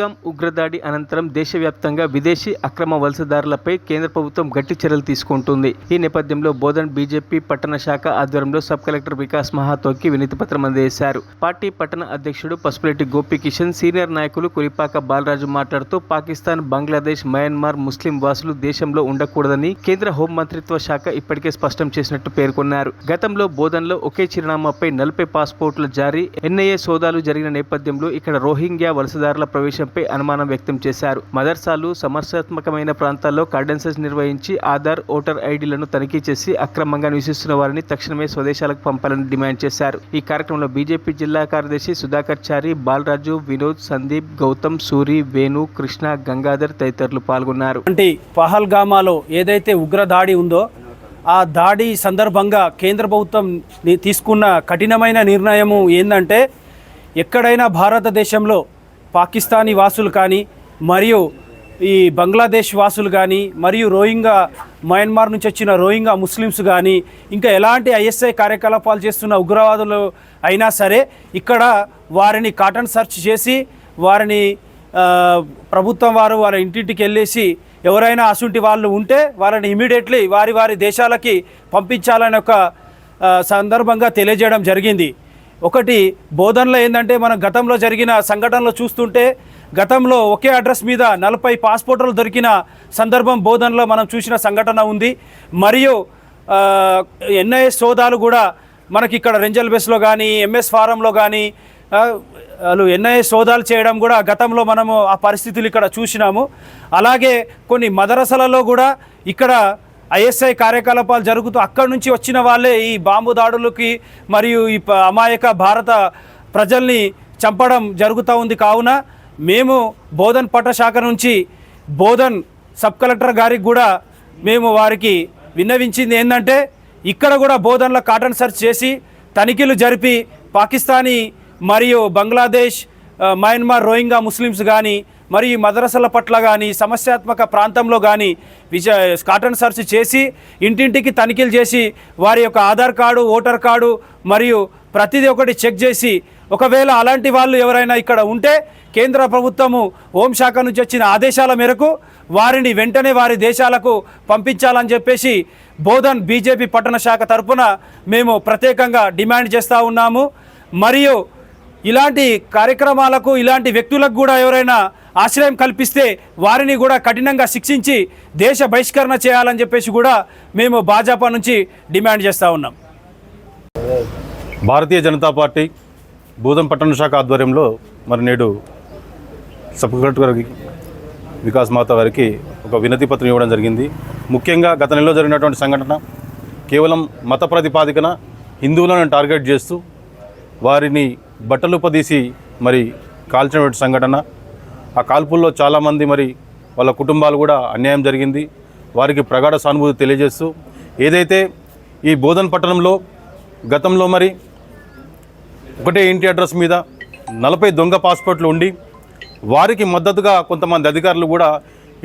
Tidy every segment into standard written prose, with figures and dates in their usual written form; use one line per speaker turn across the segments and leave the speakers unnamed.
పహల్గాం ఉగ్రదాడి అనంతరం దేశవ్యాప్తంగా విదేశీ అక్రమ వలసదారులపై కేంద్ర ప్రభుత్వం గట్టి చర్యలు తీసుకుంటుంది. ఈ నేపథ్యంలో బోధన్ బీజేపీ పట్టణ శాఖ ఆధ్వర్యంలో సబ్ కలెక్టర్ వికాస్ మహాతోకి వినతిపత్రం అందజేశారు. పార్టీ పట్టణ అధ్యక్షుడు పసుపులెట్టి గోపికిషన్, సీనియర్ నాయకులు కురిపాక బాలరాజు మాట్లాడుతూ పాకిస్తాన్, బంగ్లాదేశ్, మయన్మార్ ముస్లిం వాసులు దేశంలో ఉండకూడదని కేంద్ర హోంమంత్రిత్వ శాఖ ఇప్పటికే స్పష్టం చేసినట్టు పేర్కొన్నారు. గతంలో బోధన్లో ఒకే చిరునామాపై 40 పాస్పోర్టుల జారీ, ఎన్ఐఏ సోదాలు జరిగిన నేపథ్యంలో ఇక్కడ రోహింగ్యా వలసదారుల ప్రవేశంపై అనుమానం వ్యక్తం చేశారు. మదర్సాలు, సమస్యాత్మకమైన ప్రాంతాల్లో కార్డెన్సెస్ నిర్వహించి ఆధార్, ఓటర్ ఐడీలను తనిఖీ చేసి అక్రమంగా నివసిస్తున్న వారిని తక్షణమే స్వదేశాలకు పంపాలని డిమాండ్ చేశారు. ఈ కార్యక్రమంలో బీజేపీ జిల్లా కార్యదర్శి సుధాకర్ చారి, బాలరాజు, వినోద్, సందీప్, గౌతమ్, సూరి, వేణు, కృష్ణ, గంగాధర్ తదితరులు పాల్గొన్నారు.
పహల్గామాలో ఏదైతే ఉగ్రదాడి ఉందో ఆ దాడి సందర్భంగా కేంద్ర ప్రభుత్వం తీసుకున్న కఠినమైన నిర్ణయము ఏంటంటే, ఎక్కడైనా భారతదేశంలో పాకిస్తానీ వాసులు కానీ, మరియు ఈ బంగ్లాదేశ్ వాసులు కానీ, మరియు రోహింగ్యా మయన్మార్ నుంచి వచ్చిన రోహింగ్యా ముస్లిమ్స్ కానీ, ఇంకా ఎలాంటి ఐఎస్ఐ కార్యకలాపాలు చేస్తున్న ఉగ్రవాదులు అయినా సరే ఇక్కడ వారిని కాటన్ సర్చ్ చేసి వారిని ప్రభుత్వం వారు వాళ్ళ ఇంటింటికి వెళ్ళేసి ఎవరైనా అసుంటి వాళ్ళు ఉంటే వాళ్ళని ఇమీడియట్లీ వారి వారి దేశాలకి పంపించాలని ఒక సందర్భంగా తెలియజేయడం జరిగింది. ఒకటి బోధనలో ఏంటంటే, మనం గతంలో జరిగిన సంఘటనలు చూస్తుంటే గతంలో ఒకే అడ్రస్ మీద 40 పాస్పోర్టులు దొరికిన సందర్భం బోధనలో మనం చూసిన సంఘటన ఉంది. మరియు ఎన్ఐఏ సోదాలు కూడా మనకి ఇక్కడ రెంజల్ బేస్లో కానీ, ఎంఎస్ ఫారంలో కానీ వాళ్ళు ఎన్ఐఏ సోదాలు చేయడం కూడా గతంలో మనము ఆ పరిస్థితులు ఇక్కడ చూసినాము. అలాగే కొన్ని మదరసాలలో కూడా ఇక్కడ ఐఎస్ఐ కార్యకలాపాలు జరుగుతూ అక్కడి నుంచి వచ్చిన వాళ్ళే ఈ బాంబు దాడులకి మరియు ఈ అమాయక భారత ప్రజల్ని చంపడం జరుగుతూ ఉంది. కావున మేము బోధన్ పట్టణ శాఖ నుంచి బోధన్ సబ్ కలెక్టర్ గారికి కూడా మేము వారికి విన్నవించింది ఏంటంటే, ఇక్కడ కూడా బోధన్లో కాటన్ సర్చ్ చేసి తనిఖీలు జరిపి పాకిస్తానీ మరియు బంగ్లాదేశ్, మయన్మార్ రోహింగ్యా ముస్లిమ్స్ కానీ మరియు మదరసాల పట్ల కానీ సమస్యాత్మక ప్రాంతంలో కానీ కాటన్ సర్చ్ చేసి ఇంటింటికి తనిఖీలు చేసి వారి యొక్క ఆధార్ కార్డు, ఓటర్ కార్డు మరియు ప్రతిదీ ఒకటి చెక్ చేసి ఒకవేళ అలాంటి వాళ్ళు ఎవరైనా ఇక్కడ ఉంటే కేంద్ర ప్రభుత్వము హోంశాఖ నుంచి వచ్చిన ఆదేశాల మేరకు వారిని వెంటనే వారి దేశాలకు పంపించాలని చెప్పేసి బోధన్ బీజేపీ పట్టణ శాఖ తరఫున మేము ప్రత్యేకంగా డిమాండ్ చేస్తూ ఉన్నాము. మరియు ఇలాంటి కార్యక్రమాలకు, ఇలాంటి వ్యక్తులకు కూడా ఎవరైనా ఆశ్రయం కల్పిస్తే వారిని కూడా కఠినంగా శిక్షించి దేశ బహిష్కరణ చేయాలని చెప్పేసి కూడా మేము భాజపా నుంచి డిమాండ్ చేస్తూ ఉన్నాం.
భారతీయ జనతా పార్టీ బోధన్ పట్టణ శాఖ ఆధ్వర్యంలో మరి నేడు సబ్ కలెక్టర్ వికాస్ మాతా గారికి ఒక వినతి పత్రం ఇవ్వడం జరిగింది. ముఖ్యంగా గత నెలలో జరిగినటువంటి సంఘటన కేవలం మత ప్రతిపాదికన హిందువులను టార్గెట్ చేస్తూ వారిని బట్టలుపదీసి మరి కాల్చినటువంటి సంఘటన. ఆ కాల్పుల్లో చాలామంది మరి వాళ్ళ కుటుంబాలు కూడా అన్యాయం జరిగింది. వారికి ప్రగాఢ సానుభూతి తెలియజేస్తూ ఏదైతే ఈ బోధన్ పట్టణంలో గతంలో మరి ఒకటే ఇంటి అడ్రస్ మీద 40 దొంగ పాస్పోర్ట్లు ఉండి వారికి మద్దతుగా కొంతమంది అధికారులు కూడా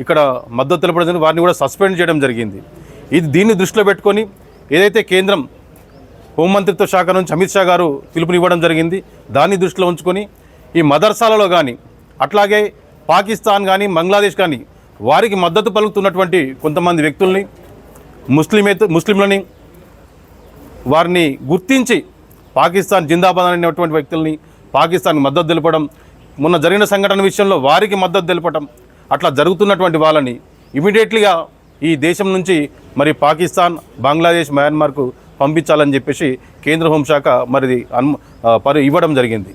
ఇక్కడ మద్దతు తెలపడం, వారిని కూడా సస్పెండ్ చేయడం జరిగింది. దీన్ని దృష్టిలో పెట్టుకొని ఏదైతే కేంద్రం హోంమంత్రిత్వ శాఖ నుంచి అమిత్ షా గారు పిలుపునివ్వడం జరిగింది, దాన్ని దృష్టిలో ఉంచుకొని ఈ మదర్సాలలో కానీ అట్లాగే పాకిస్తాన్ కానీ బంగ్లాదేశ్ కానీ వారికి మద్దతు పలుకుతున్నటువంటి కొంతమంది వ్యక్తుల్ని, ముస్లింలని వారిని గుర్తించి పాకిస్తాన్ జిందాబాద్ అనేటువంటి వ్యక్తుల్ని పాకిస్తాన్కి మద్దతు తెలపడం, మొన్న జరిగిన సంఘటన విషయంలో వారికి మద్దతు తెలపడం, అట్లా జరుగుతున్నటువంటి వాళ్ళని ఇమీడియట్లీగా ఈ దేశం నుంచి మరి పాకిస్తాన్, బంగ్లాదేశ్, మయన్మార్కు పంపించాలని చెప్పేసి కేంద్ర హోంశాఖ మరి ఇవ్వడం జరిగింది.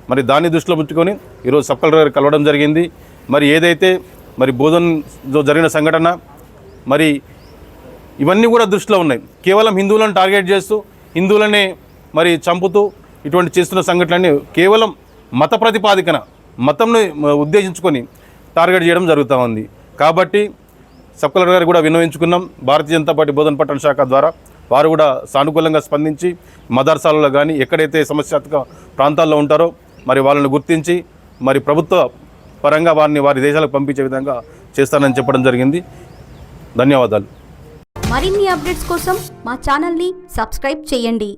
మరి దాన్ని దృష్టిలో ఉంచుకొని ఈరోజు సబ్ కలెక్టర్ కలవడం జరిగింది. మరి ఏదైతే మరి బోధన్లో జరిగిన సంఘటన మరి ఇవన్నీ కూడా దృష్టిలో ఉన్నాయి. కేవలం హిందువులను టార్గెట్ చేస్తూ హిందువులనే మరి చంపుతూ ఇటువంటి చేస్తున్న సంఘటనలన్నీ కేవలం మత ప్రతిపాదికన, మతంను ఉద్దేశించుకొని టార్గెట్ చేయడం జరుగుతూ ఉంది. కాబట్టి సబ్ కలెక్టర్ గారు కూడా విన్నవించుకున్నాం. భారతీయ జనతా పార్టీ బోధన్ పట్టణ శాఖ ద్వారా వారు కూడా సానుకూలంగా స్పందించి మదర్సాలలో కానీ ఎక్కడైతే సమస్యాత్మక ప్రాంతాల్లో ఉంటారో మరి వాళ్ళని గుర్తించి మరి ప్రభుత్వ పరంగా వారి దేశాలకు పంపించే విధంగా చేస్తానని చెప్పడం జరిగింది. ధన్యవాదాలు.
మరిన్ని అప్డేట్స్ కోసం మా ఛానల్ని సబ్స్క్రైబ్ చేయండి.